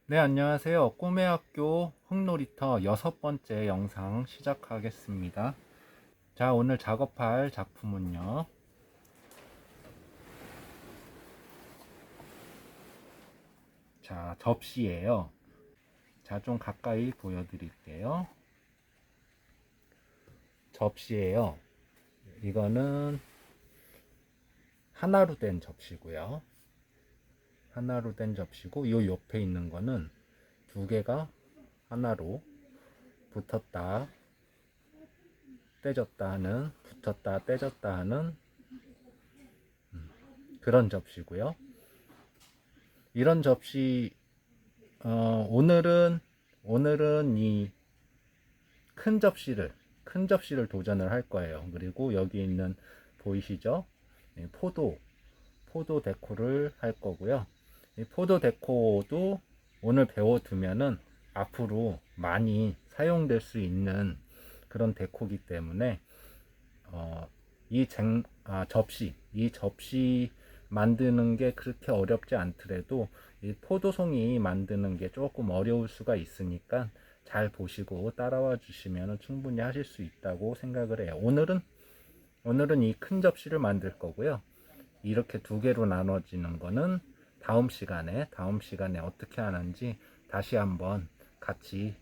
네, 안녕하세요. 꿈의 학교 흙놀이터 6번째 영상 시작하겠습니다. 자, 오늘 작업할 작품은요. 자, 접시예요. 자, 좀 가까이 보여드릴게요. 접시예요. 이거는 하나로 된 접시고요. 하나로 된 접시고, 이 옆에 있는 거는 두 개가 하나로 붙었다, 떼졌다 하는, 붙었다, 떼졌다 하는 그런 접시고요. 이런 접시 오늘은 이 큰 접시를 도전을 할 거예요. 그리고 여기 있는 보이시죠? 포도 데코를 할 거고요. 이 포도 데코도 오늘 배워두면은 앞으로 많이 사용될 수 있는 그런 데코기 때문에 이 접시 만드는 게 그렇게 어렵지 않더라도 이 포도송이 만드는 게 조금 어려울 수가 있으니까 잘 보시고 따라와 주시면 충분히 하실 수 있다고 생각을 해요. 오늘은 이 큰 접시를 만들 거고요. 이렇게 두 개로 나눠지는 거는 다음 시간에 어떻게 하는지 다시 한번 같이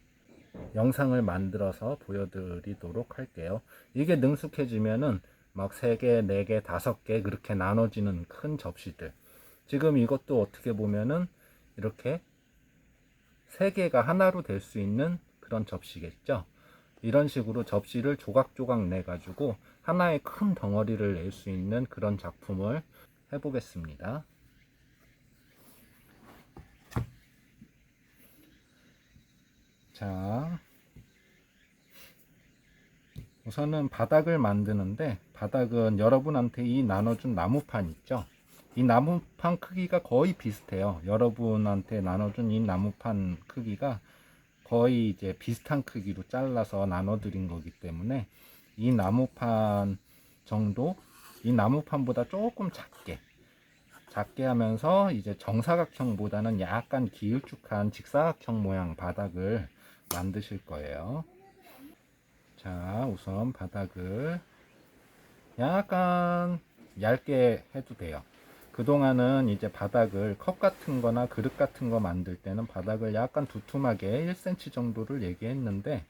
영상을 만들어서 보여드리도록 할게요. 이게 능숙해지면은 막 3개, 4개, 5개 그렇게 나눠지는 큰 접시들. 지금 이것도 어떻게 보면은 이렇게 3개가 하나로 될 수 있는 그런 접시겠죠. 이런 식으로 접시를 조각조각 내 가지고 하나의 큰 덩어리를 낼 수 있는 그런 작품을 해보겠습니다. 자, 우선은 바닥을 만드는데, 바닥은 여러분한테 이 나눠준 나무판 있죠? 이 나무판 크기가 거의 비슷해요. 여러분한테 나눠준 이 나무판 크기가 거의 이제 비슷한 크기로 잘라서 나눠드린 거기 때문에 이 나무판 정도, 이 나무판보다 조금 작게 하면서 이제 정사각형보다는 약간 길쭉한 직사각형 모양 바닥을 만드실 거예요. 자, 우선 바닥을 약간 얇게 해도 돼요. 그동안은 이제 바닥을 컵 같은 거나 그릇 같은 거 만들 때는 바닥을 약간 두툼하게 1cm 정도를 얘기했는데,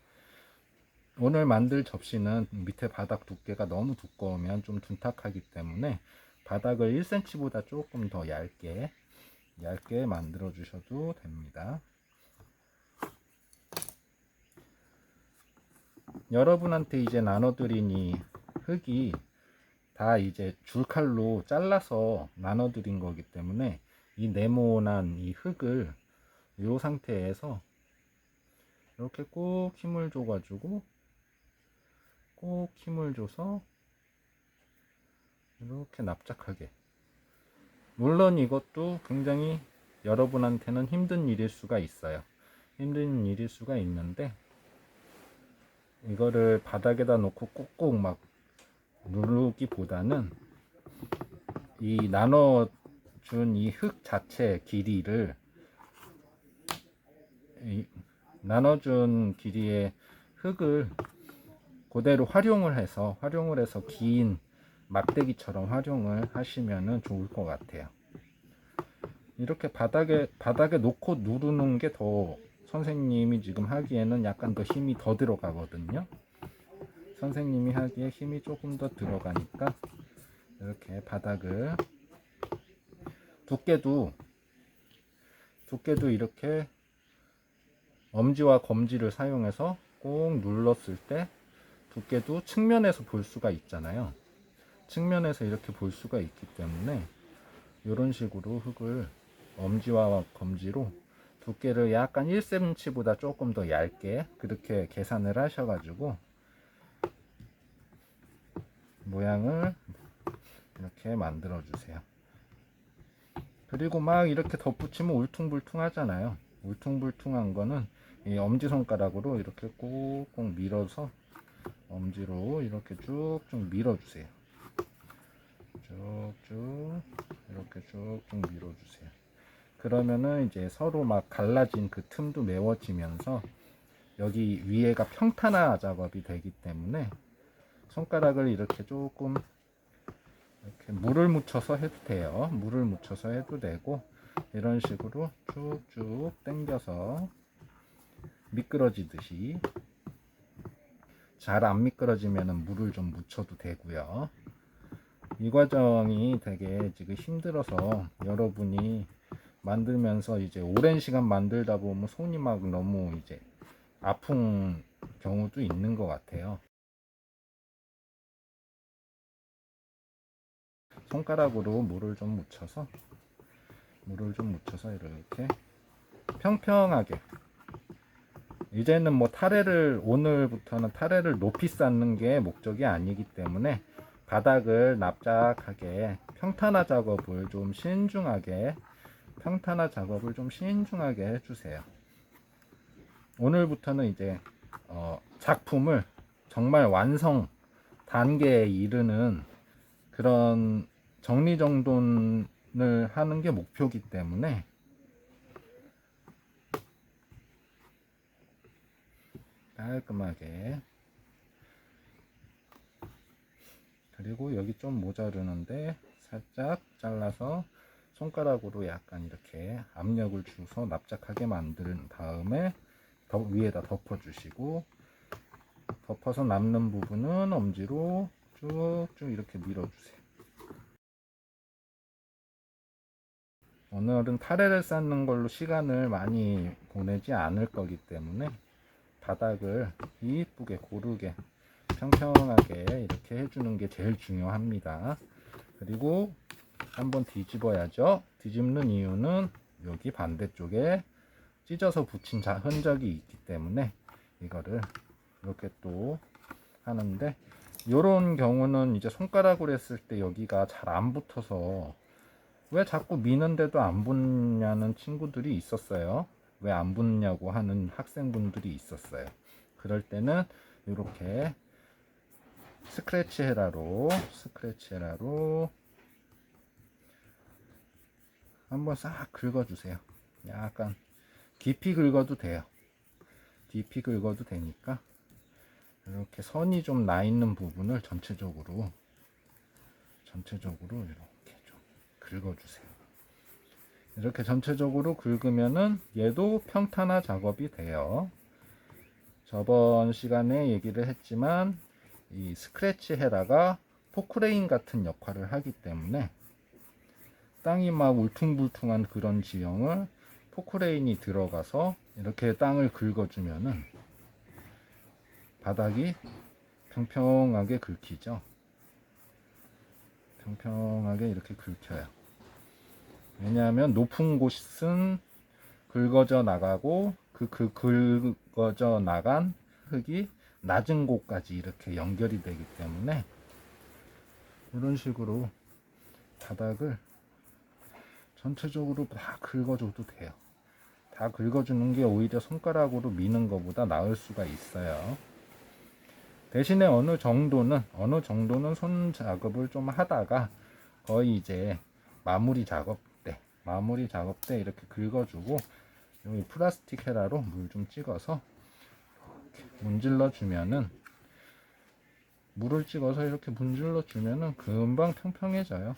오늘 만들 접시는 밑에 바닥 두께가 너무 두꺼우면 좀 둔탁하기 때문에 바닥을 1cm보다 조금 더 얇게 만들어 주셔도 됩니다. 여러분한테 이제 나눠드린 이 흙이 다 이제 줄칼로 잘라서 나눠드린 거기 때문에 이 네모난 이 흙을 이 상태에서 이렇게 꼭 힘을 줘가지고 꼭 힘을 줘서 이렇게 납작하게, 물론 이것도 굉장히 여러분한테는 힘든 일일 수가 있어요. 힘든 일일 수가 있는데 이거를 바닥에다 놓고 꾹꾹 막 누르기보다는 이 나눠준 이 흙 자체 길이를, 이 나눠준 길이의 흙을 그대로 활용을 해서 긴 막대기처럼 활용을 하시면 좋을 것 같아요. 이렇게 바닥에 놓고 누르는 게 더, 선생님이 지금 하기에는 약간 더 힘이 더 들어가거든요. 선생님이 하기에 힘이 조금 더 들어가니까 이렇게 바닥을, 두께도 이렇게 엄지와 검지를 사용해서 꼭 눌렀을 때 두께도 측면에서 볼 수가 있잖아요. 측면에서 이렇게 볼 수가 있기 때문에 이런 식으로 흙을 엄지와 검지로 두께를 약간 1cm보다 조금 더 얇게 그렇게 계산을 하셔가지고 모양을 이렇게 만들어 주세요. 그리고 막 이렇게 덧붙이면 울퉁불퉁 하잖아요. 울퉁불퉁한 거는 이 엄지손가락으로 이렇게 꾹꾹 밀어서, 엄지로 이렇게 쭉쭉 밀어주세요. 쭉쭉 이렇게 쭉쭉 밀어주세요. 그러면은 이제 서로 막 갈라진 그 틈도 메워지면서 여기 위에가 평탄화 작업이 되기 때문에 손가락을 이렇게 조금 이렇게 물을 묻혀서 해도 돼요. 물을 묻혀서 해도 되고, 이런 식으로 쭉쭉 당겨서 미끄러지듯이, 잘 안 미끄러지면 물을 좀 묻혀도 되고요. 이 과정이 되게 지금 힘들어서 여러분이 만들면서 이제 오랜 시간 만들다 보면 손이 막 너무 이제 아픈 경우도 있는 것 같아요. 손가락으로 물을 좀 묻혀서 이렇게 평평하게, 이제는 뭐 오늘부터는 타레를 높이 쌓는 게 목적이 아니기 때문에 바닥을 납작하게 평탄화 작업을 좀 신중하게 해주세요. 오늘부터는 이제 작품을 정말 완성 단계에 이르는 그런 정리정돈을 하는 게 목표이기 때문에 깔끔하게, 그리고 여기 좀 모자르는데 살짝 잘라서 손가락으로 약간 이렇게 압력을 주서 납작하게 만든 다음에 위에다 덮어주시고, 덮어서 남는 부분은 엄지로 쭉쭉 이렇게 밀어주세요. 오늘은 타레를 쌓는 걸로 시간을 많이 보내지 않을 거기 때문에 바닥을 이쁘게 고르게 평평하게 이렇게 해주는 게 제일 중요합니다. 그리고 한번 뒤집어야죠. 뒤집는 이유는 여기 반대쪽에 찢어서 붙인 흔적이 있기 때문에 이거를 이렇게 또 하는데, 이런 경우는 이제 손가락으로 했을 때 여기가 잘 안 붙어서 왜 자꾸 미는데도 안 붙냐는 친구들이 있었어요. 왜 안 붙냐고 하는 학생분들이 있었어요. 그럴 때는 이렇게 스크래치 헤라로 한번 싹 긁어주세요. 약간 깊이 긁어도 돼요. 깊이 긁어도 되니까 이렇게 선이 좀 나 있는 부분을 전체적으로 이렇게 좀 긁어주세요. 이렇게 전체적으로 긁으면은 얘도 평탄화 작업이 돼요. 저번 시간에 얘기를 했지만 이 스크래치 헤라가 포크레인 같은 역할을 하기 때문에 땅이 막 울퉁불퉁한 그런 지형을 포크레인이 들어가서 이렇게 땅을 긁어주면은 바닥이 평평하게 긁히죠. 평평하게 이렇게 긁혀요. 왜냐하면 높은 곳은 긁어져 나가고 그 긁어져 나간 흙이 낮은 곳까지 이렇게 연결이 되기 때문에 이런 식으로 바닥을 전체적으로 다 긁어줘도 돼요. 다 긁어주는 게 오히려 손가락으로 미는 것보다 나을 수가 있어요. 대신에 어느 정도는 손 작업을 좀 하다가 거의 이제 마무리 작업 때 이렇게 긁어주고, 여기 플라스틱 헤라로 물 좀 찍어서 물을 찍어서 이렇게 문질러 주면은 금방 평평해져요.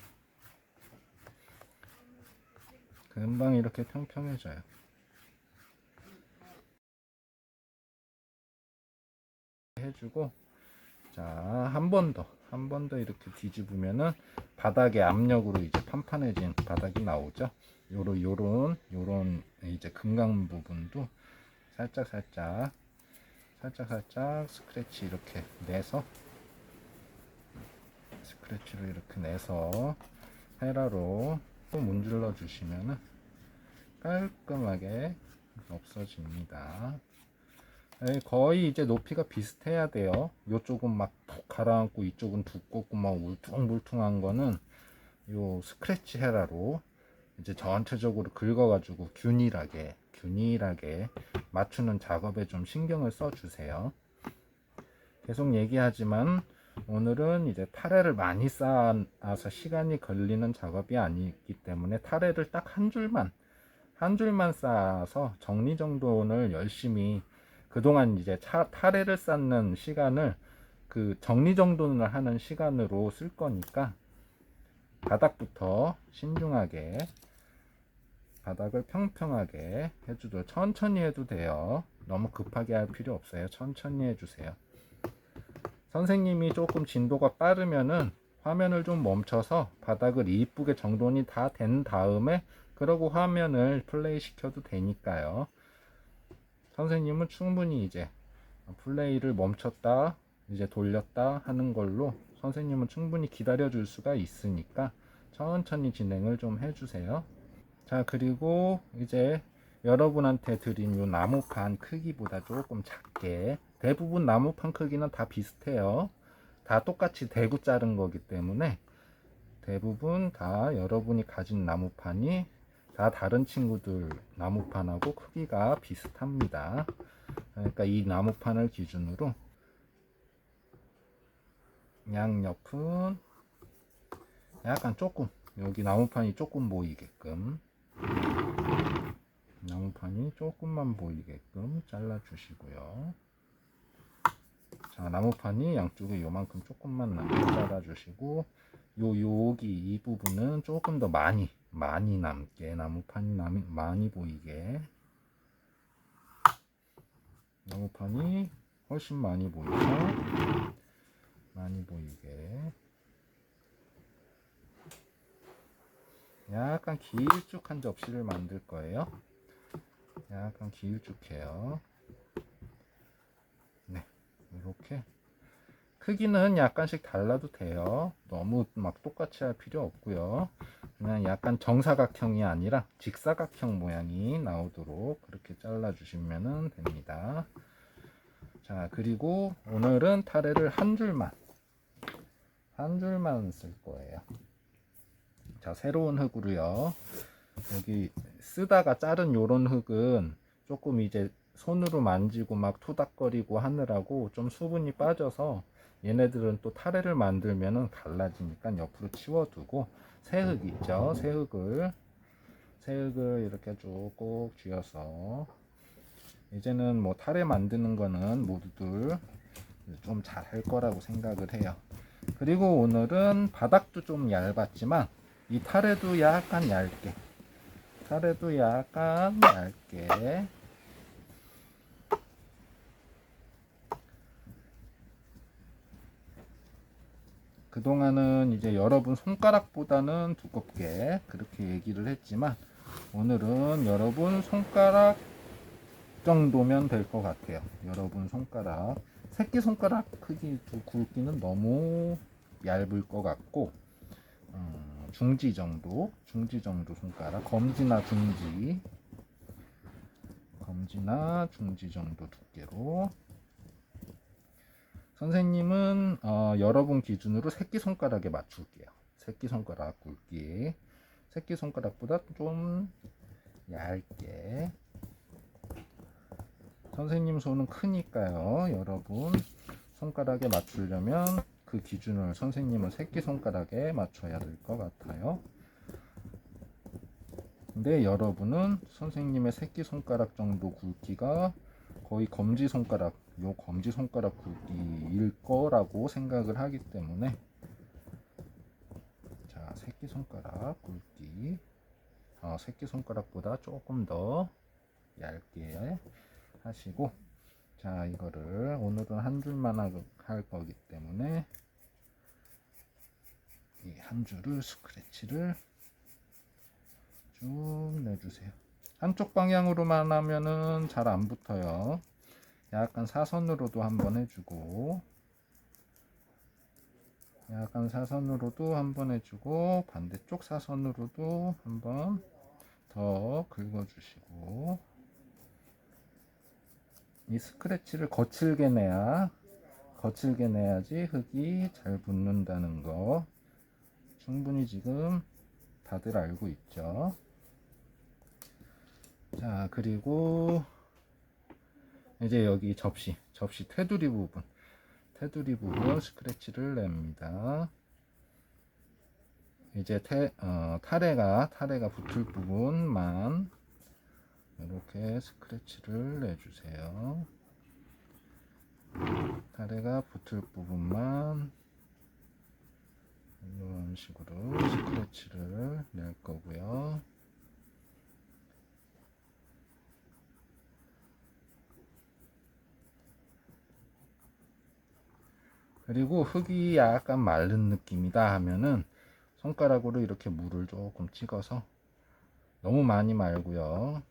금방 이렇게 평평해져요. 해주고, 자, 한 번 더 이렇게 뒤집으면은 바닥에 압력으로 이제 판판해진 바닥이 나오죠. 요런 이제 금강 부분도 살짝 스크래치 이렇게 내서, 스크래치를 이렇게 내서 헤라로 문질러 주시면은 깔끔하게 없어집니다. 거의 이제 높이가 비슷해야 돼요. 이쪽은 막 푹 가라앉고 이쪽은 두껍고 막 울퉁불퉁한 거는 요 스크래치 헤라로 이제 전체적으로 긁어가지고 균일하게 맞추는 작업에 좀 신경을 써 주세요. 계속 얘기하지만 오늘은 이제 타레를 많이 쌓아서 시간이 걸리는 작업이 아니기 때문에 타레를 딱 한 줄만 한 줄만 쌓아서 정리정돈을 열심히 그동안 이제 타래를 쌓는 시간을 그 정리정돈을 하는 시간으로 쓸 거니까 바닥부터 신중하게 바닥을 평평하게 해주도 천천히 해도 돼요. 너무 급하게 할 필요 없어요. 천천히 해주세요. 선생님이 조금 진도가 빠르면은 화면을 좀 멈춰서 바닥을 이쁘게 정돈이 다 된 다음에 그러고 화면을 플레이 시켜도 되니까요. 선생님은 충분히 이제 플레이를 멈췄다 이제 돌렸다 하는 걸로 선생님은 충분히 기다려 줄 수가 있으니까 천천히 진행을 좀 해주세요. 자, 그리고 이제 여러분한테 드린 요 나무판 크기보다 조금 작게, 대부분 나무판 크기는 다 비슷해요. 다 똑같이 대구 자른 거기 때문에 대부분 다 여러분이 가진 나무판이 다 다른 친구들 나무판하고 크기가 비슷합니다. 그러니까 이 나무판을 기준으로 양옆은 약간 조금 여기 나무판이 조금 보이게끔 나무판이 조금만 보이게끔 잘라 주시고요. 자, 나무판이 양쪽에 요만큼 조금만 남게 잘라 주시고 여기 이 부분은 조금 더 많이 남게 나무판이 많이 보이게 나무판이 훨씬 많이 보이죠. 많이 보이게 약간 길쭉한 접시를 만들 거예요. 약간 길쭉해요. 네, 이렇게 크기는 약간씩 달라도 돼요. 너무 막 똑같이 할 필요 없고요. 그냥 약간 정사각형이 아니라 직사각형 모양이 나오도록 그렇게 잘라 주시면 됩니다. 자, 그리고 오늘은 타래를 한 줄만 쓸 거예요. 자, 새로운 흙으로요. 여기 쓰다가 자른 요런 흙은 조금 이제 손으로 만지고 막 투닥거리고 하느라고 좀 수분이 빠져서 얘네들은 또 타래를 만들면은 갈라지니까 옆으로 치워두고 새 흙 있죠. 새 흙을 이렇게 쭉 꼭 쥐어서 이제는 뭐 타래 만드는 거는 모두들 좀 잘할 거라고 생각을 해요. 그리고 오늘은 바닥도 좀 얇았지만 이 타래도 약간 얇게 그동안은 이제 여러분 손가락보다는 두껍게 그렇게 얘기를 했지만 오늘은 여러분 손가락 정도면 될 것 같아요. 여러분 손가락 새끼손가락 크기 굵기는 너무 얇을 것 같고 중지 정도 손가락 검지나 중지 정도 두께로 선생님은 여러분 기준으로 새끼손가락에 맞출게요. 새끼손가락 굵기 새끼손가락보다 좀 얇게 선생님 손은 크니까요. 여러분 손가락에 맞추려면 그 기준을 선생님은 새끼손가락에 맞춰야 될 것 같아요. 근데 여러분은 선생님의 새끼손가락 정도 굵기가 거의 검지손가락 굵기일 거라고 생각을 하기 때문에 자, 새끼손가락 굵기 새끼손가락보다 조금 더 얇게 하시고 자, 이거를 오늘은 한 줄만 할 거기 때문에 이 한 줄을 스크래치를 쭉 내주세요. 한쪽 방향으로만 하면은 잘 안 붙어요. 약간 사선으로도 한번 해주고 반대쪽 사선으로도 한번 더 긁어주시고 이 스크래치를 거칠게 내야지 흙이 잘 붙는다는 거 충분히 지금 다들 알고 있죠. 자, 그리고 이제 여기 접시 테두리 부분 스크래치를 냅니다. 이제 타래가 붙을 부분만 이렇게 스크래치를 내주세요. 타레가 붙을 부분만 이런 식으로 스크래치를 낼 거고요. 그리고 흙이 약간 마른 느낌이다 하면은 손가락으로 이렇게 물을 조금 찍어서, 너무 많이 말고요.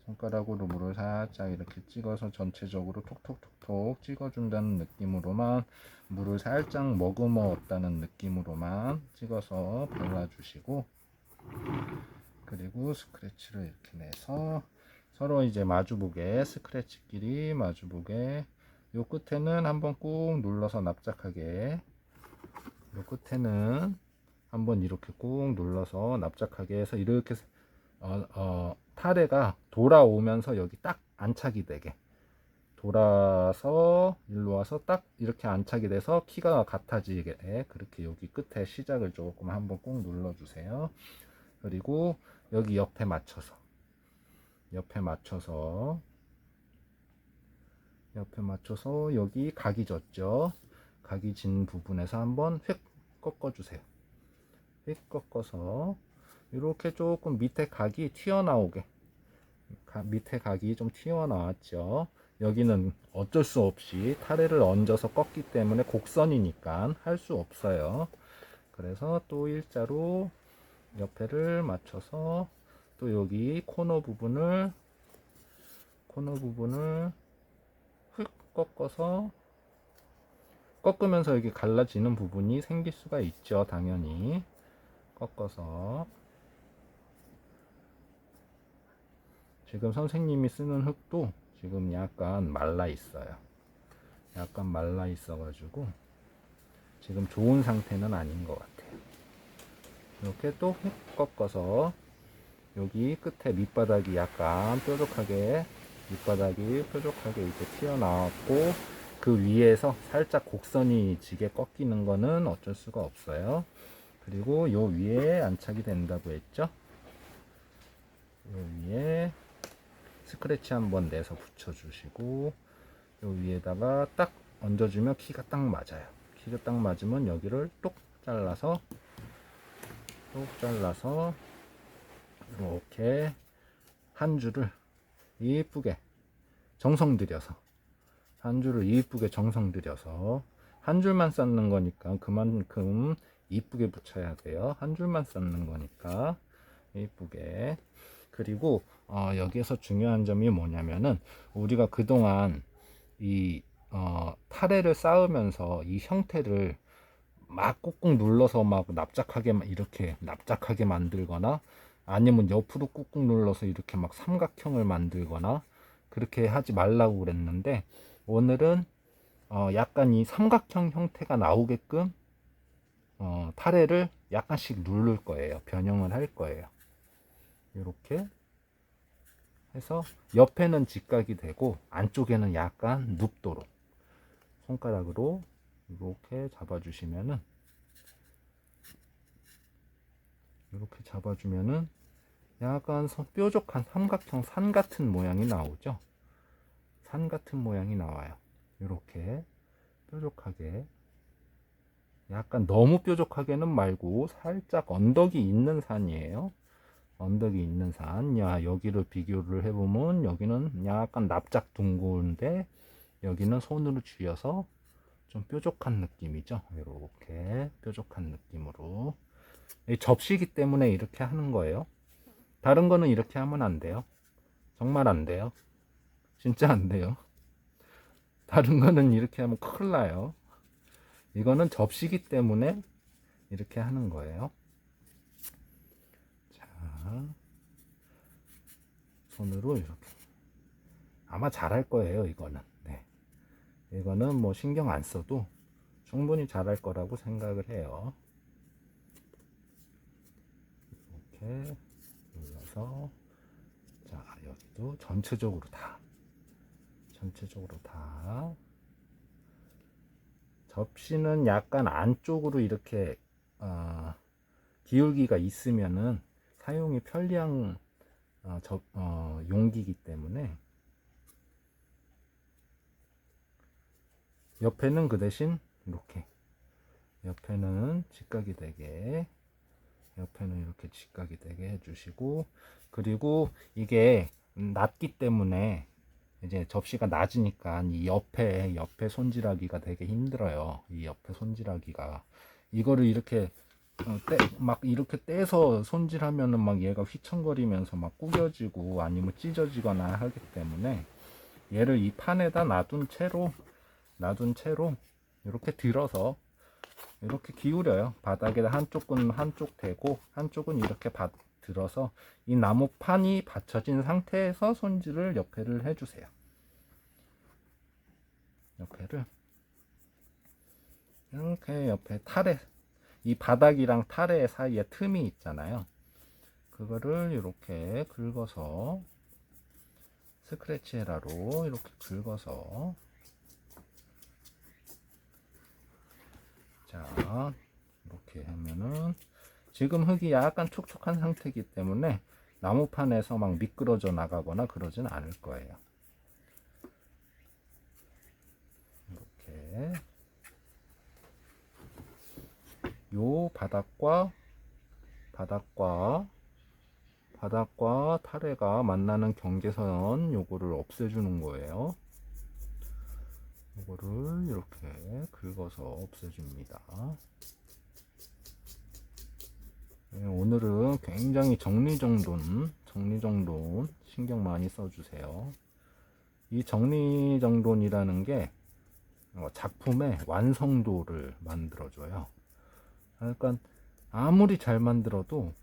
손가락으로 물을 살짝 이렇게 찍어서 전체적으로 톡톡톡톡 찍어준다는 느낌으로만, 물을 살짝 머금었다는 느낌으로만 찍어서 발라주시고, 그리고 스크래치를 이렇게 내서 서로 이제 마주보게, 스크래치끼리 마주보게, 요 끝에는 한번 꾹 눌러서 납작하게, 요 끝에는 한번 이렇게 꾹 눌러서 납작하게 해서 이렇게 타레가 돌아오면서 여기 딱 안착이 되게, 돌아서 일로 와서 딱 이렇게 안착이 돼서 키가 같아지게, 그렇게 여기 끝에 시작을 조금 한번 꾹 눌러 주세요. 그리고 여기 옆에 맞춰서 여기 각이 졌죠. 각이 진 부분에서 한번 휙 꺾어 주세요. 휙 꺾어서 이렇게 조금 밑에 각이 튀어나오게, 밑에 각이 좀 튀어나왔죠. 여기는 어쩔 수 없이 타레를 얹어서 꺾기 때문에 곡선이니까 할 수 없어요. 그래서 또 일자로 옆에를 맞춰서 또 여기 코너 부분을 휙 꺾어서, 꺾으면서 여기 갈라지는 부분이 생길 수가 있죠. 당연히 꺾어서. 지금 선생님이 쓰는 흙도 지금 약간 말라 있어요. 약간 말라 있어 가지고 지금 좋은 상태는 아닌 것 같아요. 이렇게 또 휙 꺾어서 여기 끝에 밑바닥이 약간 뾰족하게, 이렇게 튀어나왔고, 그 위에서 살짝 곡선이 지게 꺾이는 거는 어쩔 수가 없어요. 그리고 요 위에 안착이 된다고 했죠. 요 위에 스크래치 한번 내서 붙여주시고, 요 위에다가 딱 얹어주면 키가 딱 맞아요. 키가 딱 맞으면 여기를 똑 잘라서 이렇게 한 줄을 이쁘게 정성 들여서, 한 줄만 쌓는 거니까 그만큼 이쁘게 붙여야 돼요. 한 줄만 쌓는 거니까 이쁘게. 그리고 여기에서 중요한 점이 뭐냐면은, 우리가 그동안 이 타레를 쌓으면서 이 형태를 막 꾹꾹 눌러서 막 이렇게 납작하게 만들거나, 아니면 옆으로 꾹꾹 눌러서 이렇게 막 삼각형을 만들거나 그렇게 하지 말라고 그랬는데, 오늘은 약간 이 삼각형 형태가 나오게끔 타레를 약간씩 누를 거예요. 변형을 할 거예요. 이렇게 해서 옆에는 직각이 되고 안쪽에는 약간 눕도록 손가락으로 이렇게 잡아주시면은, 약간 뾰족한 삼각형 산 같은 모양이 나오죠. 산 같은 모양이 나와요. 이렇게 뾰족하게, 약간 너무 뾰족하게는 말고 살짝 언덕이 있는 산이에요. 언덕이 있는 산. 여기를 비교를 해보면 여기는 약간 납작 둥근데, 여기는 손으로 쥐어서 좀 뾰족한 느낌이죠. 이렇게 뾰족한 느낌으로. 접시기 때문에 이렇게 하는 거예요. 다른 거는 이렇게 하면 안 돼요. 정말 안 돼요. 진짜 안 돼요. 다른 거는 이렇게 하면 큰일 나요. 이거는 접시기 때문에 이렇게 하는 거예요. 자, 손으로 이렇게. 아마 잘할 거예요, 이거는. 네. 이거는 뭐 신경 안 써도 충분히 잘할 거라고 생각을 해요. 이렇게 눌러서, 자, 여기도 전체적으로 다 접시는 약간 안쪽으로 이렇게 기울기가 있으면은 사용이 편리한 용기이기 때문에 옆에는 그 대신 이렇게 옆에는 직각이 되게 해주시고, 그리고 이게 낮기 때문에 이제 접시가 낮으니까 이 옆에 손질하기가 되게 힘들어요. 이 옆에 손질하기가, 이거를 이렇게 막 이렇게 떼서 손질하면은 막 얘가 휘청거리면서 막 구겨지고 아니면 찢어지거나 하기 때문에 얘를 이 판에다 놔둔 채로 이렇게 들어서 이렇게 기울여요. 바닥에 한쪽 대고 한쪽은 이렇게 들어서 이 나무판이 받쳐진 상태에서 손질을 옆에를 해주세요. 옆에를 이렇게 옆에 이 바닥이랑 타래 사이에 틈이 있잖아요. 그거를 이렇게 긁어서 스크래치 헤라로 이렇게 긁어서, 자 이렇게 하면은 지금 흙이 약간 촉촉한 상태이기 때문에 나무판에서 막 미끄러져 나가거나 그러진 않을 거예요. 이렇게 요 바닥과 타래가 만나는 경계선 요거를 없애주는 거예요. 요거를 이렇게 긁어서 없애줍니다. 오늘은 굉장히 정리정돈 신경 많이 써주세요. 이 정리정돈이라는 게 작품의 완성도를 만들어줘요. 그러니까 아무리 잘 만들어도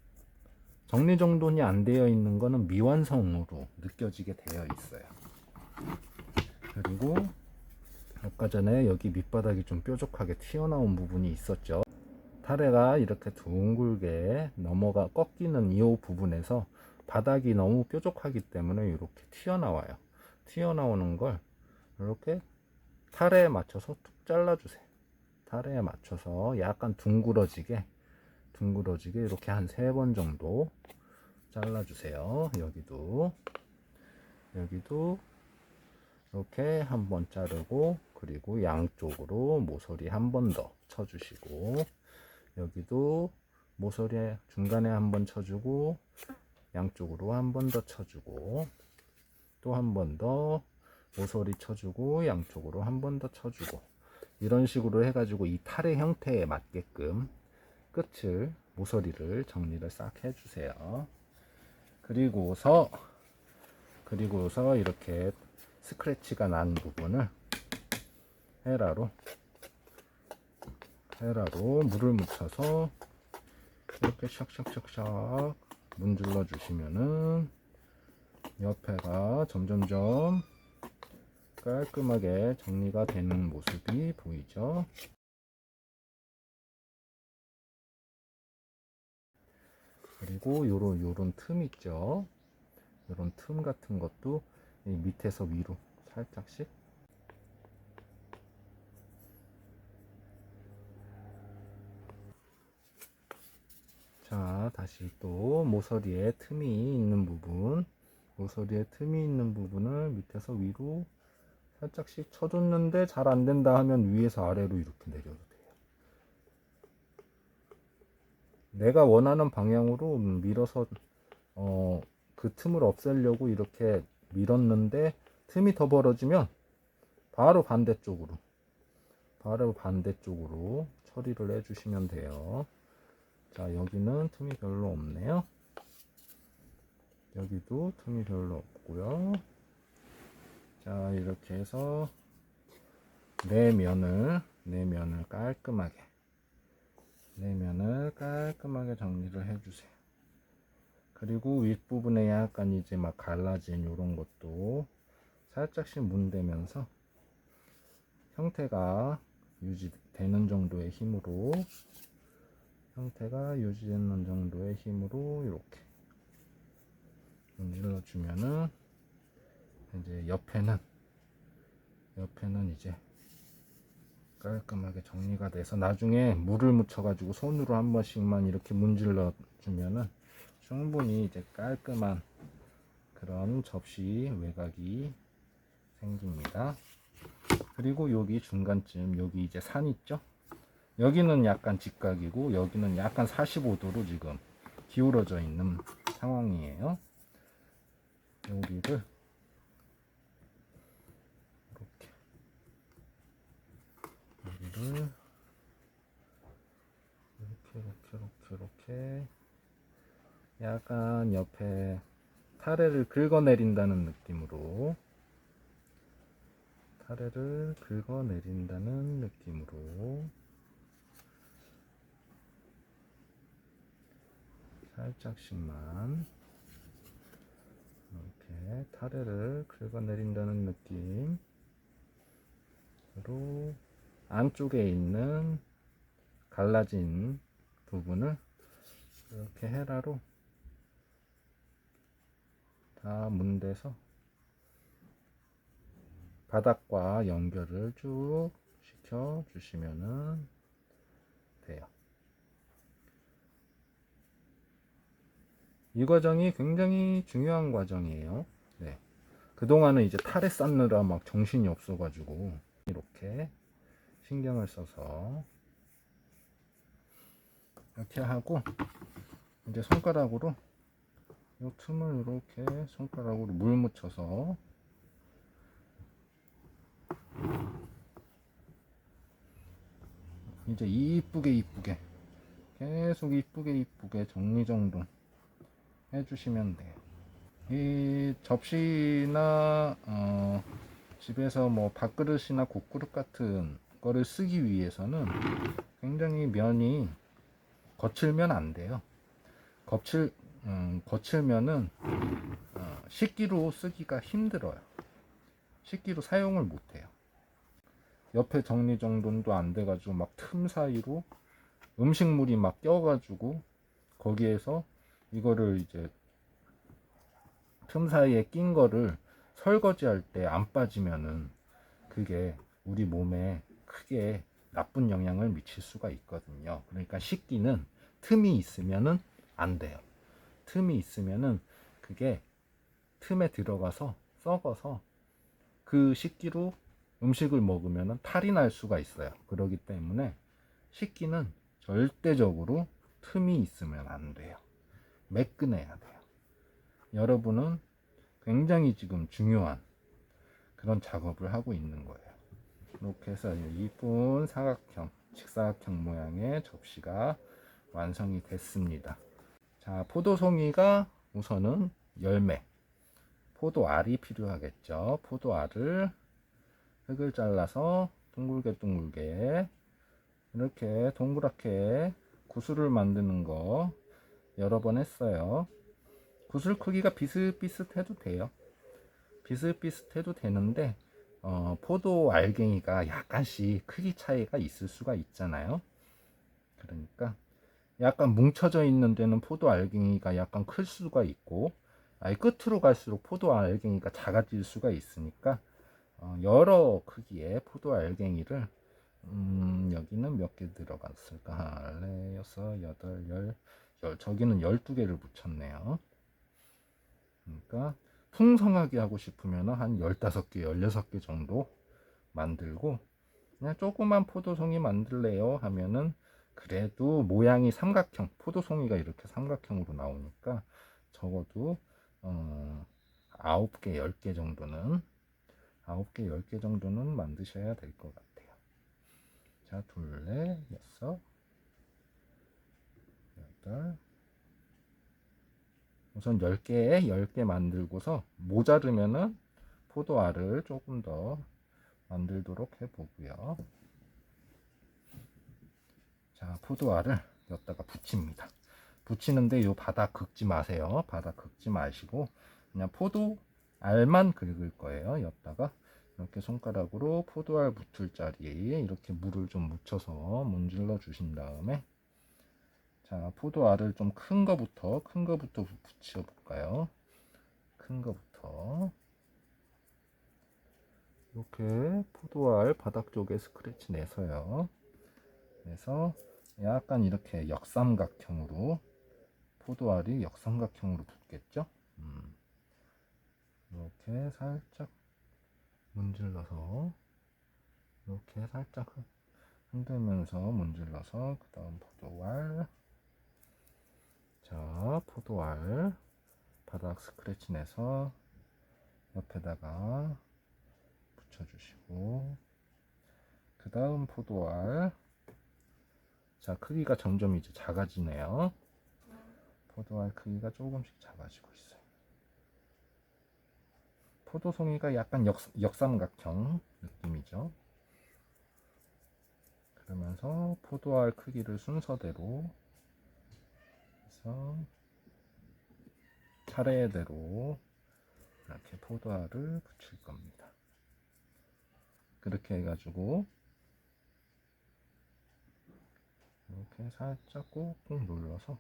정리정돈이 안 되어 있는 거는 미완성으로 느껴지게 되어 있어요. 그리고 아까 전에 여기 밑바닥이 좀 뾰족하게 튀어나온 부분이 있었죠. 타래가 이렇게 둥글게 꺾이는 이 부분에서 바닥이 너무 뾰족하기 때문에 이렇게 튀어나와요. 튀어나오는 걸 이렇게 타래에 맞춰서 툭 잘라주세요. 타래에 맞춰서 약간 둥그러지게 이렇게 한 3번 정도 잘라주세요. 여기도 이렇게 한번 자르고, 그리고 양쪽으로 모서리 한 번 더 쳐주시고, 여기도 모서리 중간에 한 번 쳐주고, 양쪽으로 한 번 더 쳐주고, 또 한 번 더 모서리 쳐주고, 양쪽으로 한 번 더 쳐주고, 이런 식으로 해가지고 이 타래 형태에 맞게끔 모서리를 정리를 싹 해주세요. 그리고서 이렇게 스크래치가 난 부분을 헤라로 물을 묻혀서 이렇게 샥샥샥샥 문질러 주시면은 옆에가 점점점 깔끔하게 정리가 되는 모습이 보이죠. 그리고 요런 틈 있죠. 요런 틈 같은 것도 밑에서 위로 살짝씩, 자 다시 또 모서리에 틈이 있는 부분을 밑에서 위로 살짝씩 쳐줬는데 잘 안된다 하면 위에서 아래로 이렇게 내려도 돼요. 내가 원하는 방향으로 밀어서 그 틈을 없애려고 이렇게 밀었는데 틈이 더 벌어지면 바로 반대쪽으로 처리를 해주시면 돼요. 자 여기는 틈이 별로 없네요. 여기도 틈이 별로 없고요. 자 이렇게 해서 네 면을 깔끔하게 정리를 해주세요. 그리고 윗부분에 약간 이제 막 갈라진 요런 것도 살짝씩 문대면서 형태가 유지되는 정도의 힘으로 이렇게 문질러 주면은 이제 옆에는 이제 깔끔하게 정리가 돼서 나중에 물을 묻혀 가지고 손으로 한 번씩만 이렇게 문질러 주면은 충분히 이제 깔끔한 그런 접시 외곽이 생깁니다. 그리고 여기 중간쯤 여기 이제 산 있죠? 여기는 약간 직각이고 여기는 약간 45도로 지금 기울어져 있는 상황이에요. 여기를 이렇게 여기를 이렇게 약간 옆에 타레를 긁어내린다는 느낌으로 살짝씩만 이렇게 타레를 긁어내린다는 느낌으로 안쪽에 있는 갈라진 부분을 이렇게 헤라로 다 문대서 바닥과 연결을 쭉 시켜 주시면 돼요. 이 과정이 굉장히 중요한 과정이에요. 네. 그동안은 이제 타레 쌓느라 막 정신이 없어가지고 이렇게 신경을 써서 이렇게 하고 이제 손가락으로 이 틈을 이렇게 손가락으로 물 묻혀서 이제 이쁘게 계속 이쁘게 정리정돈 해주시면 돼요. 이 접시나 집에서 뭐 밥그릇이나 국그릇 같은 거를 쓰기 위해서는 굉장히 면이 거칠면 안 돼요. 거칠면은 식기로 쓰기가 힘들어요. 식기로 사용을 못 해요. 옆에 정리정돈도 안 돼가지고 막 틈 사이로 음식물이 막 껴가지고 거기에서 이거를 이제 틈 사이에 낀 거를 설거지할 때 안 빠지면은 그게 우리 몸에 크게 나쁜 영향을 미칠 수가 있거든요. 그러니까 식기는 틈이 있으면은 안 돼요. 틈이 있으면은 그게 틈에 들어가서 썩어서 그 식기로 음식을 먹으면은 탈이 날 수가 있어요. 그렇기 때문에 식기는 절대적으로 틈이 있으면 안 돼요. 매끈해야 돼요. 여러분은 굉장히 지금 중요한 그런 작업을 하고 있는 거예요. 이렇게 해서 이쁜 사각형, 직사각형 모양의 접시가 완성이 됐습니다. 자, 포도송이가 우선은 열매, 포도알이 필요하겠죠. 포도알을 흙을 잘라서 둥글게 이렇게 동그랗게 구슬을 만드는 거 여러 번 했어요. 구슬 크기가 비슷비슷해도 돼요. 비슷비슷해도 되는데 포도 알갱이가 약간씩 크기 차이가 있을 수가 있잖아요. 그러니까 약간 뭉쳐져 있는 데는 포도 알갱이가 약간 클 수가 있고 아예 끝으로 갈수록 포도 알갱이가 작아질 수가 있으니까 여러 크기의 포도 알갱이를 여기는 몇 개 들어갔을까? 4, 6, 8, 10, 저기는 12개를 붙였네요. 그러니까 풍성하게 하고 싶으면 한 15개, 16개 정도 만들고 그냥 조그만 포도송이 만들래요 하면은 그래도 모양이 삼각형, 포도송이가 이렇게 삼각형으로 나오니까 적어도 9개, 10개 정도는 9개, 10개 정도는 만드셔야 될 것 같아요. 자, 둘, 넷, 여섯, 여덟. 우선 10개 만들고서 모자르면은 포도알을 조금 더 만들도록 해보고요. 자, 포도알을 여기다가 붙입니다. 붙이는데 요 바닥 긁지 마세요. 바닥 긁지 마시고 그냥 포도알만 긁을 거예요. 여기다가 이렇게 손가락으로 포도알 붙을 자리에 이렇게 물을 좀 묻혀서 문질러 주신 다음에 자, 포도알을 좀 큰 거부터 붙여 볼까요? 큰 거부터 이렇게 포도알 바닥 쪽에 스크래치 내서요. 그래서 약간 이렇게 역삼각형으로 포도알이 역삼각형으로 붙겠죠. 이렇게 살짝 문질러서 이렇게 살짝 흔들면서 문질러서 그 다음 포도알. 자, 포도알 바닥 스크래치 내서 옆에다가 붙여주시고, 그 다음 포도알. 자, 크기가 점점 이제 작아지네요. 포도알 크기가 조금씩 작아지고 있어요. 포도송이가 약간 역삼각형 느낌이죠. 그러면서 포도알 크기를 순서대로 해서 차례대로 이렇게 포도알을 붙일 겁니다. 그렇게 해가지고 이렇게 살짝 꾹꾹 눌러서,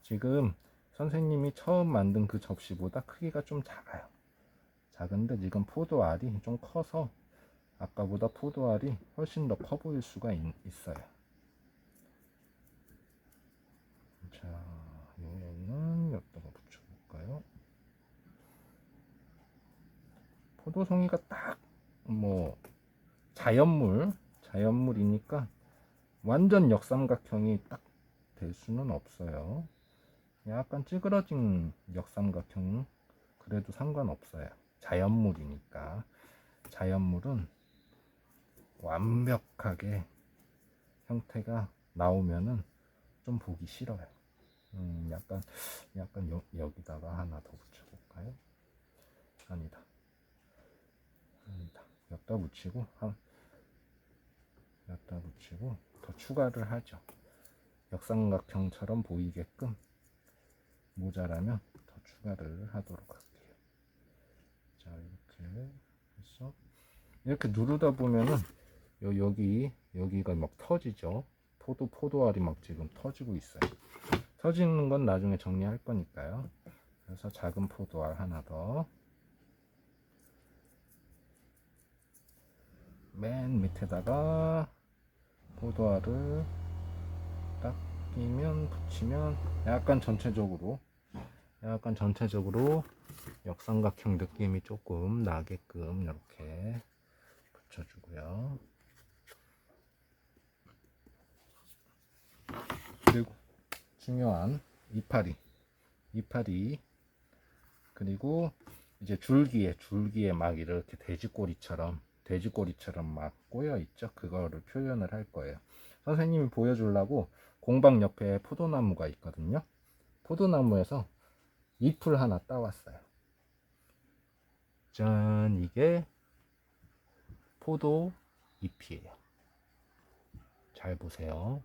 지금 선생님이 처음 만든 그 접시보다 크기가 좀 작아요. 작은데 지금 포도알이 좀 커서 아까보다 포도알이 훨씬 더 커 보일 수가 있어요. 자, 요거는 여기다가 붙여볼까요? 포도송이가 딱 뭐 자연물이니까 완전 역삼각형이 딱 될 수는 없어요. 약간 찌그러진 역삼각형 그래도 상관없어요. 자연물이니까. 자연물은 완벽하게 형태가 나오면은 좀 보기 싫어요. 약간 여기다가 하나 더 붙여볼까요? 아니다. 여기다 붙이고 더 추가를 하죠. 역삼각형처럼 보이게끔 모자라면 더 추가를 하도록 할게요. 자, 이렇게 해서 이렇게 누르다 보면은 여기가 막 터지죠. 포도알이 막 지금 터지고 있어요. 터지는 건 나중에 정리할 거니까요. 그래서 작은 포도알 하나 더 맨 밑에다가 포도알을 딱 끼면 붙이면 약간 전체적으로 역삼각형 느낌이 조금 나게끔 이렇게 붙여주고요. 그리고 중요한 이파리 그리고 이제 줄기에 막 이렇게 돼지꼬리처럼 막 꼬여 있죠. 그거를 표현을 할 거예요. 선생님이 보여주려고 공방 옆에 포도나무가 있거든요. 포도나무에서 잎을 하나 따왔어요. 짠, 이게 포도 잎이에요. 잘 보세요.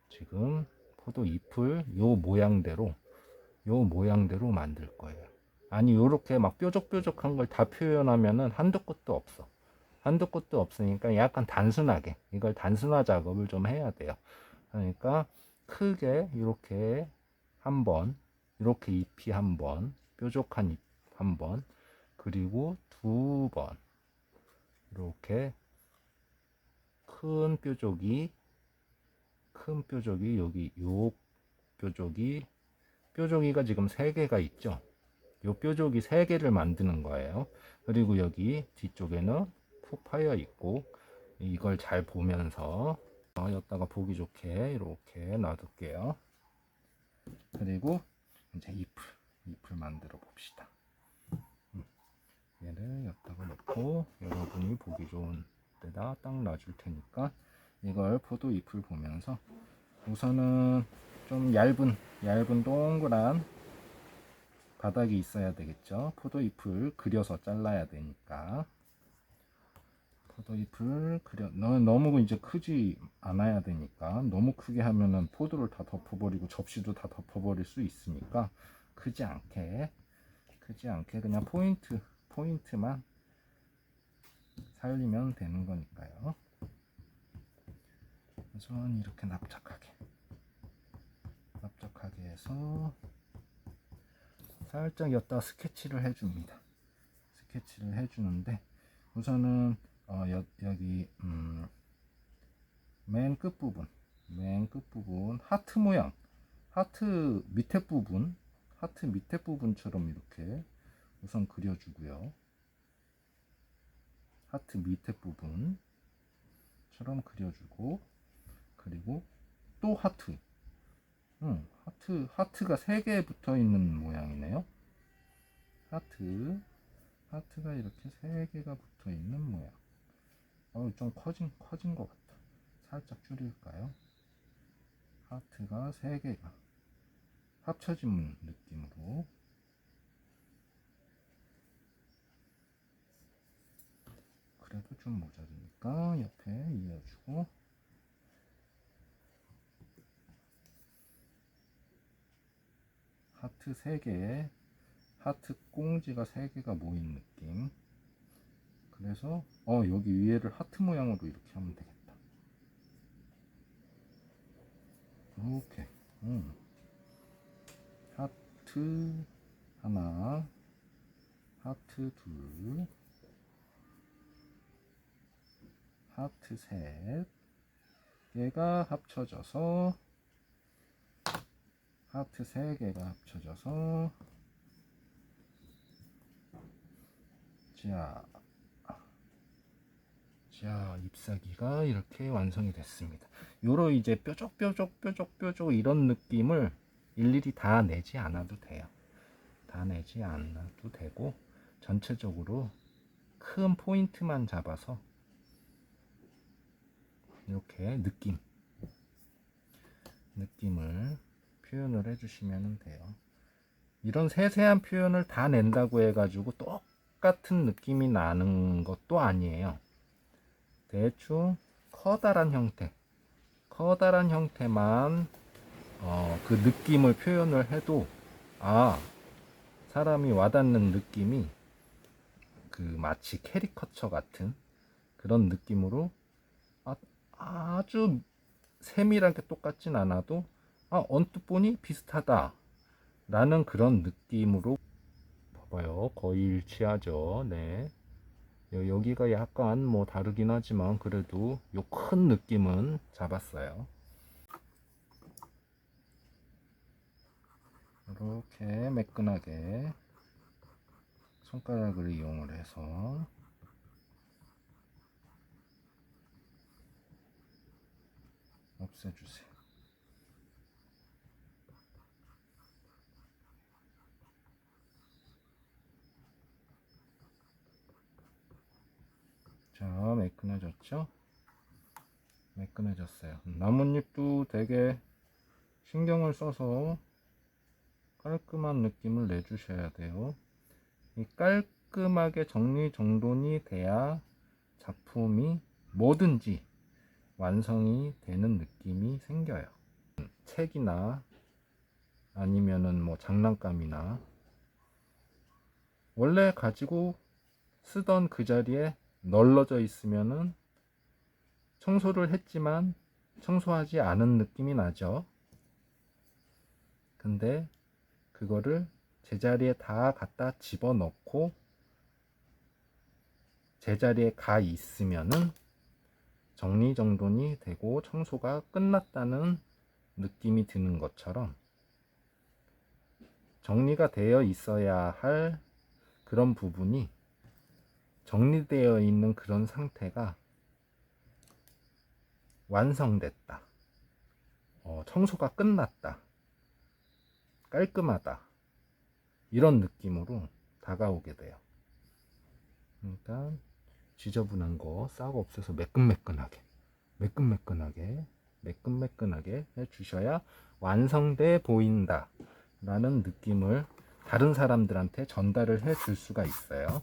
지금 포도 잎을 요 모양대로 만들 거예요. 아니, 요렇게 막 뾰족뾰족한 걸 다 표현하면은 한도 끝도 없어. 한도 끝도 없으니까 약간 단순하게 이걸 단순화 작업을 좀 해야 돼요. 그러니까 크게 이렇게 한 번, 이렇게 잎이 한 번, 뾰족한 잎 한 번, 그리고 두 번, 이렇게 큰 뾰족이 여기 요 뾰족이가 지금 3개가 있죠. 요 뾰족이 3개를 만드는 거예요. 그리고 여기 뒤쪽에는 푹 파여 있고, 이걸 잘 보면서 여기다가 보기 좋게 이렇게 놔둘게요. 그리고 이제 잎을 만들어 봅시다. 얘를 여기다가 넣고 여러분이 보기 좋은 데다 딱 놔줄 테니까 이걸 포도 잎을 보면서 우선은 좀 얇은 동그란 바닥이 있어야 되겠죠. 포도 잎을 그려서 잘라야 되니까 포도 잎을 너무 이제 크지 않아야 되니까, 너무 크게 하면은 포도를 다 덮어버리고 접시도 다 덮어버릴 수 있으니까 크지 않게 그냥 포인트만 살리면 되는 거니까요. 우선 이렇게 납작하게 해서 살짝 여기다 스케치를 해줍니다. 스케치를 해주는데 우선은 여기 맨 끝부분 하트 모양, 하트 밑에 부분 하트 밑에 부분처럼 이렇게 우선 그려주고요. 하트 밑에 부분처럼 그려주고, 그리고 또 하트. 하트가 3개 붙어 있는 모양이네요. 하트가 이렇게 3개가 붙어 있는 모양. 좀 커진 것 같다. 살짝 줄일까요? 하트가 3개가 합쳐진 느낌으로. 그래도 좀 모자르니까 옆에 이어주고, 하트 3개, 하트 꽁지가 3개가 모인 느낌. 그래서 여기 위에를 하트 모양으로 이렇게 하면 되겠다. 이렇게 하트 하나, 하트 둘, 하트 셋, 얘가 합쳐져서 하트 3개가 합쳐져서, 자, ip사귀가 이렇게 완성이 됐습니다. 요로 이제 뾰족 이런 느낌을 일일이 다 내지 않아도 돼요. 다 내지 않아도 되고, 전체적으로 큰 포인트만 잡아서 이렇게 느낌을 표현을 해주시면 돼요. 이런 세세한 표현을 다 낸다고 해가지고 똑같은 느낌이 나는 것도 아니에요. 대충 커다란 형태만 그 느낌을 표현을 해도 사람이 와닿는 느낌이 마치 캐리커처 같은 그런 느낌으로 아주 세밀하게 똑같진 않아도 언뜻 보니 비슷하다 라는 그런 느낌으로. 봐봐요, 거의 일치하죠. 네, 여기가 약간 뭐 다르긴 하지만 그래도 요 큰 느낌은 잡았어요. 이렇게 매끈하게 손가락을 이용을 해서 없애주세요. 자, 매끈해졌죠? 매끈해졌어요. 나뭇잎도 되게 신경을 써서 깔끔한 느낌을 내주셔야 돼요. 이 깔끔하게 정리정돈이 돼야 작품이 뭐든지 완성이 되는 느낌이 생겨요. 책이나 아니면은 뭐 장난감이나 원래 가지고 쓰던 그 자리에 널러져 있으면은 청소를 했지만 청소하지 않은 느낌이 나죠. 근데 그거를 제자리에 다 갖다 집어넣고 제자리에 가 있으면은 정리정돈이 되고 청소가 끝났다는 느낌이 드는 것처럼, 정리가 되어 있어야 할 그런 부분이 정리되어 있는 그런 상태가 완성됐다, 청소가 끝났다, 깔끔하다, 이런 느낌으로 다가오게 돼요. 그러니까 지저분한 거 싹 없애서 매끈매끈하게 해주셔야 완성돼 보인다 라는 느낌을 다른 사람들한테 전달을 해 줄 수가 있어요.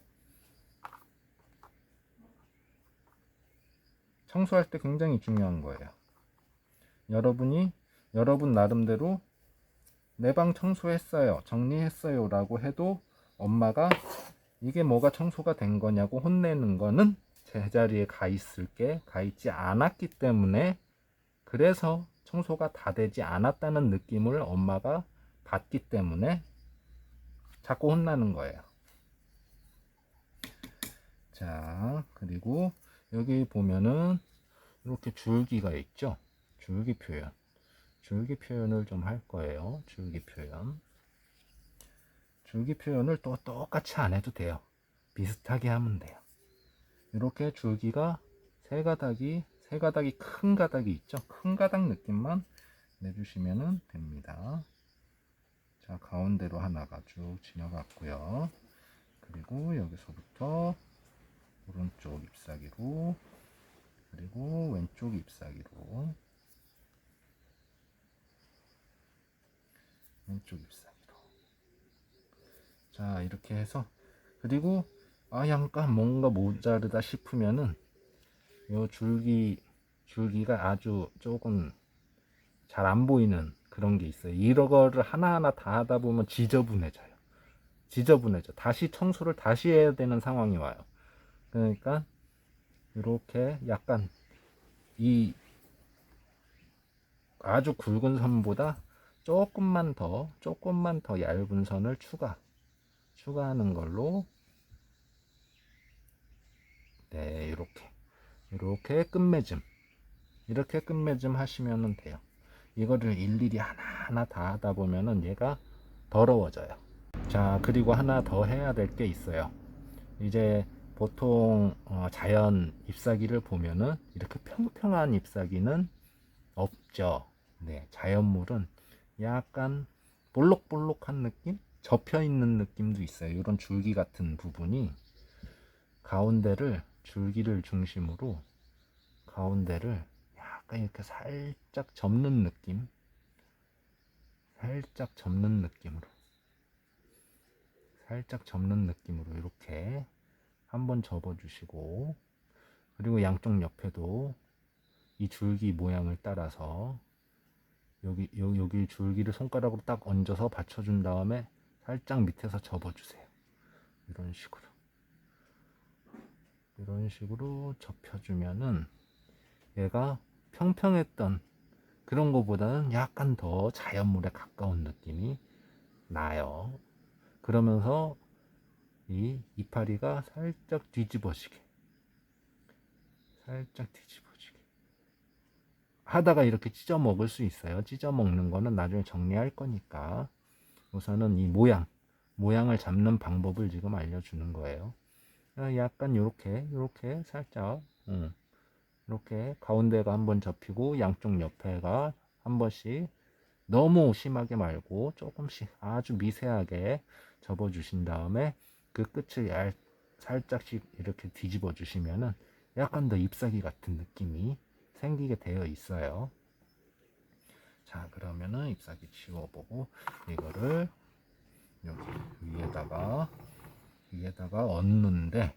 청소할 때 굉장히 중요한 거예요. 여러분 나름대로 내 방 청소했어요, 정리했어요 라고 해도 엄마가 이게 뭐가 청소가 된 거냐고 혼내는 거는 제자리에 가 있지 않았기 때문에, 그래서 청소가 다 되지 않았다는 느낌을 엄마가 받기 때문에 자꾸 혼나는 거예요. 자, 그리고 여기 보면은 이렇게 줄기가 있죠. 줄기 표현을 좀 할 거예요. 줄기 표현. 줄기 표현을 또 똑같이 안 해도 돼요. 비슷하게 하면 돼요. 이렇게 줄기가 세 가닥이 큰 가닥이 있죠. 큰 가닥 느낌만 내주시면 됩니다. 자, 가운데로 하나가 쭉 지나갔고요. 그리고 여기서부터 오른쪽 잎사귀로, 그리고 왼쪽 잎사귀로, 왼쪽 잎사귀로. 자, 이렇게 해서, 그리고 약간 뭔가 모자르다 싶으면은 요 줄기가 아주 조금 잘 안 보이는 그런 게 있어요. 이런 거를 하나하나 다 하다 보면 지저분해져요. 다시 청소를 다시 해야 되는 상황이 와요. 그러니까 이렇게 약간 이 아주 굵은 선보다 조금만 더 얇은 선을 추가하는 걸로, 네, 이렇게 끝맺음 하시면 돼요. 이거를 일일이 하나하나 다 하다 보면은 얘가 더러워져요. 자, 그리고 하나 더 해야 될 게 있어요. 이제 보통 자연 잎사귀를 보면은 이렇게 평평한 잎사귀는 없죠. 네, 자연물은 약간 볼록볼록한 느낌? 접혀 있는 느낌도 있어요. 이런 줄기 같은 부분이 가운데를, 줄기를 중심으로 가운데를 약간 이렇게 살짝 접는 느낌, 살짝 접는 느낌으로 이렇게 한번 접어주시고, 그리고 양쪽 옆에도 이 줄기 모양을 따라서 여기 줄기를 손가락으로 딱 얹어서 받쳐준 다음에 살짝 밑에서 접어주세요. 이런 식으로 접혀주면은 얘가 평평했던 그런 거보다는 약간 더 자연물에 가까운 느낌이 나요. 그러면서 이 이파리가 살짝 뒤집어지게 하다가 이렇게 찢어 먹을 수 있어요. 찢어 먹는 거는 나중에 정리할 거니까 우선은 이 모양을 잡는 방법을 지금 알려주는 거예요. 약간 요렇게 살짝 이렇게 가운데가 한번 접히고 양쪽 옆에가 한 번씩, 너무 심하게 말고 조금씩 아주 미세하게 접어 주신 다음에 그 끝을 살짝씩 이렇게 뒤집어 주시면은 약간 더 잎사귀 같은 느낌이 생기게 되어 있어요. 자, 그러면은 잎사귀 치워보고 이거를 여기 위에다가 얹는데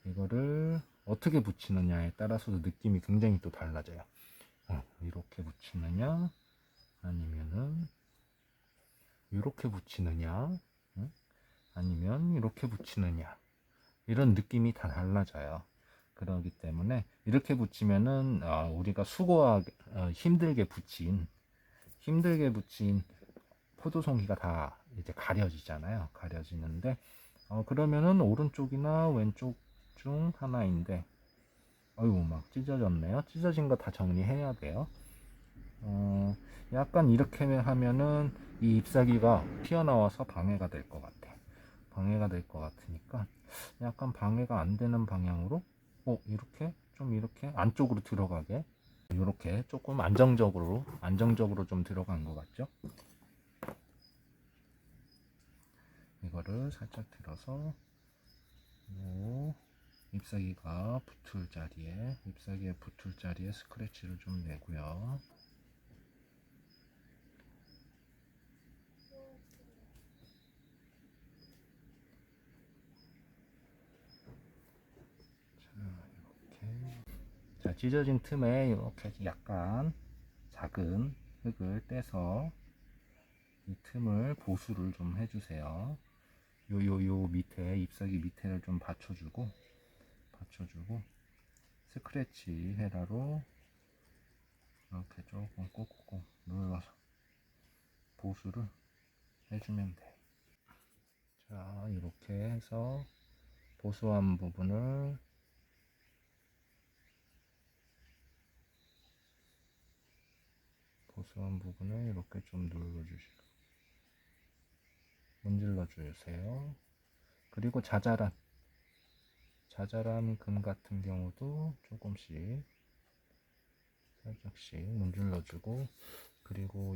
이거를 어떻게 붙이느냐에 따라서도 느낌이 굉장히 또 달라져요. 이렇게 붙이느냐 아니면은 이렇게 붙이느냐, 아니면 이렇게 붙이느냐, 이런 느낌이 다 달라져요. 그렇기 때문에 이렇게 붙이면은 우리가 수고하게 힘들게 붙인 포도송이가 다 이제 가려지는데 그러면은 오른쪽이나 왼쪽 중 하나인데, 아이고 막 찢어졌네요. 찢어진 거 다 정리해야 돼요. 약간 이렇게 하면은 이 잎사귀가 튀어나와서 방해가 될 것 같으니까 약간 방해가 안 되는 방향으로 이렇게 안쪽으로 들어가게, 이렇게 조금 안정적으로 좀 들어간 것 같죠? 이거를 살짝 들어서 잎사귀에 붙을 자리에 스크래치를 좀 내고요. 자, 찢어진 틈에 이렇게 약간 작은 흙을 떼서 이 틈을 보수를 좀 해주세요. 요 밑에 잎사귀 밑에를 좀 받쳐주고 스크래치 헤라로 이렇게 조금 꾹꾹 눌러서 보수를 해주면 돼. 자, 이렇게 해서 보수한 부분을 이렇게 좀 눌러주시고, 문질러 주세요. 그리고 자잘한 금 같은 경우도 조금씩 살짝씩 문질러 주고, 그리고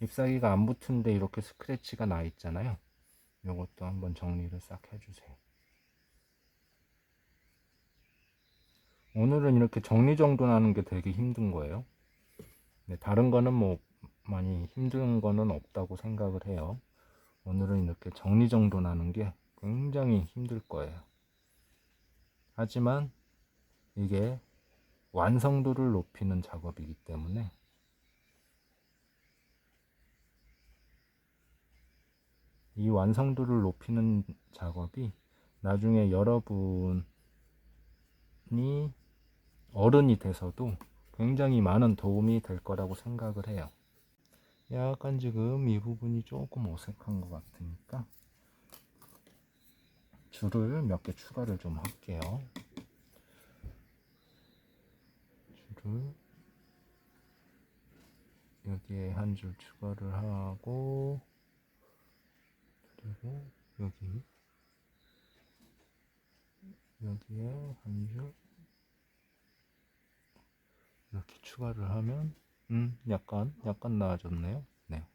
잎사귀가 안 붙은데 이렇게 스크래치가 나 있잖아요. 요것도 한번 정리를 싹 해주세요. 오늘은 이렇게 정리정돈하는 게 되게 힘든 거예요. 네, 다른 거는 뭐 많이 힘든 거는 없다고 생각을 해요. 오늘은 이렇게 정리정돈하는 게 굉장히 힘들 거예요. 하지만 이게 완성도를 높이는 작업이기 때문에 이 완성도를 높이는 작업이 나중에 여러분이 어른이 돼서도 굉장히 많은 도움이 될 거라고 생각을 해요. 약간 지금 이 부분이 조금 어색한 것 같으니까 줄을 몇 개 추가를 좀 할게요. 줄을 여기에 한 줄 추가를 하고, 그리고 여기에 한 줄 이렇게 추가를 하면 약간 나아졌네요. 네.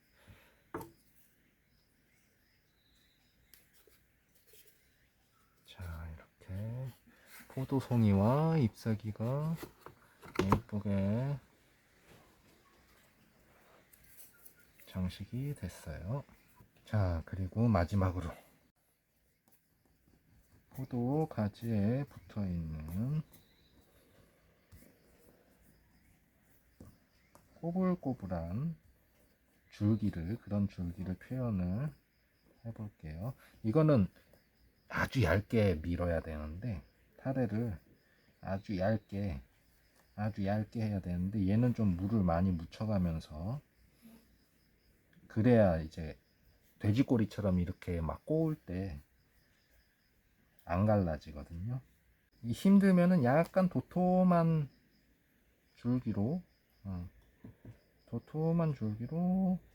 자, 이렇게 포도송이와 잎사귀가 예쁘게 장식이 됐어요. 자, 그리고 마지막으로 포도 가지에 붙어 있는 꼬불꼬불한 그런 줄기를 표현을 해볼게요. 이거는 아주 얇게 밀어야 되는데, 타레를 아주 얇게 해야 되는데, 얘는 좀 물을 많이 묻혀가면서, 그래야 이제 돼지꼬리처럼 이렇게 막 꼬을 때 안 갈라지거든요. 힘들면은 약간 도톰한 줄기로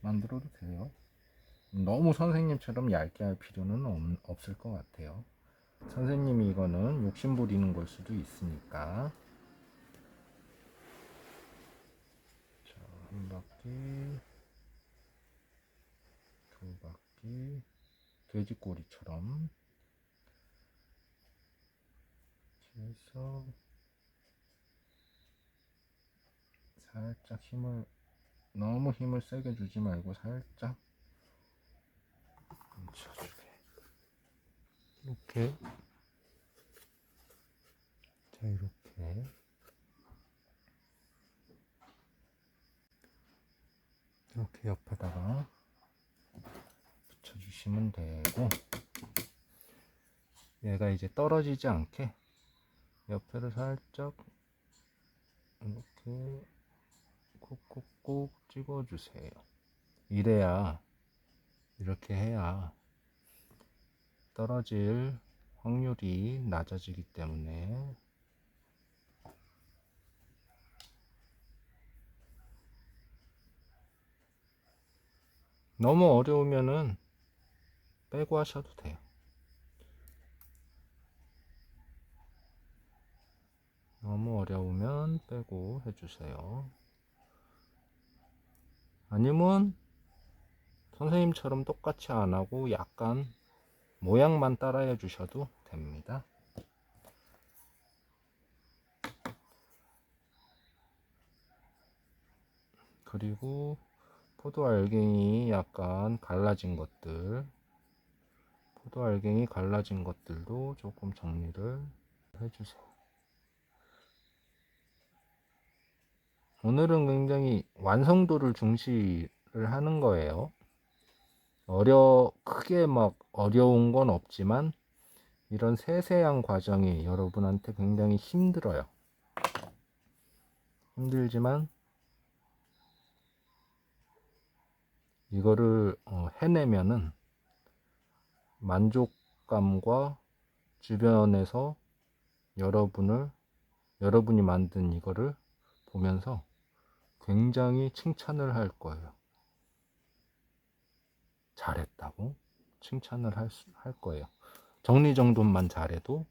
만들어도 돼요. 너무 선생님처럼 얇게 할 필요는 없을 것 같아요. 선생님이 이거는 욕심 부리는 걸 수도 있으니까. 자, 한 바퀴, 두 바퀴, 돼지꼬리처럼 해서 살짝 너무 힘을 세게 주지 말고 살짝 뭉쳐주게. 이렇게. 자, 이렇게 옆에다가 붙여주시면 되고, 얘가 이제 떨어지지 않게 옆에를 살짝 이렇게 콕콕콕 찍어주세요. 이렇게 해야 떨어질 확률이 낮아지기 때문에. 너무 어려우면은 빼고 하셔도 돼요. 너무 어려우면 빼고 해주세요. 아니면 선생님처럼 똑같이 안 하고 약간 모양만 따라해 주셔도 됩니다. 그리고 포도 알갱이 약간 갈라진 것들도 조금 정리를 해주세요. 오늘은 굉장히 완성도를 중시를 하는 거예요. 크게 막 어려운 건 없지만 이런 세세한 과정이 여러분한테 굉장히 힘들어요. 힘들지만 이거를 해내면은 만족감과 주변에서 여러분이 만든 이거를 보면서 굉장히 칭찬을 할 거예요. 잘했다고 칭찬을 할 거예요. 정리정돈만 잘해도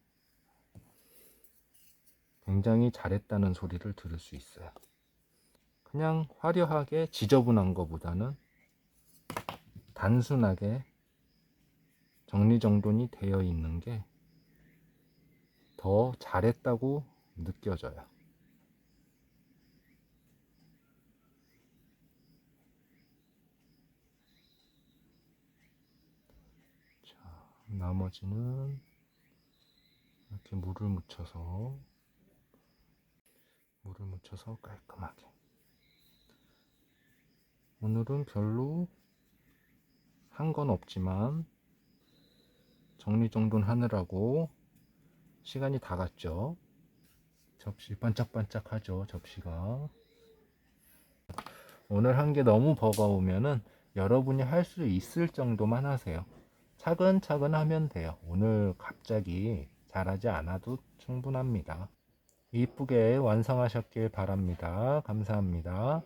굉장히 잘했다는 소리를 들을 수 있어요. 그냥 화려하게 지저분한 것보다는 단순하게 정리정돈이 되어 있는 게 더 잘했다고 느껴져요. 자, 나머지는 이렇게 물을 묻혀서 깔끔하게. 오늘은 별로 한 건 없지만 정리정돈 하느라고 시간이 다 갔죠. 접시 반짝반짝하죠, 접시가. 오늘 한 게 너무 버거우면은 여러분이 할 수 있을 정도만 하세요. 차근차근 하면 돼요. 오늘 갑자기 잘하지 않아도 충분합니다. 이쁘게 완성하셨길 바랍니다. 감사합니다.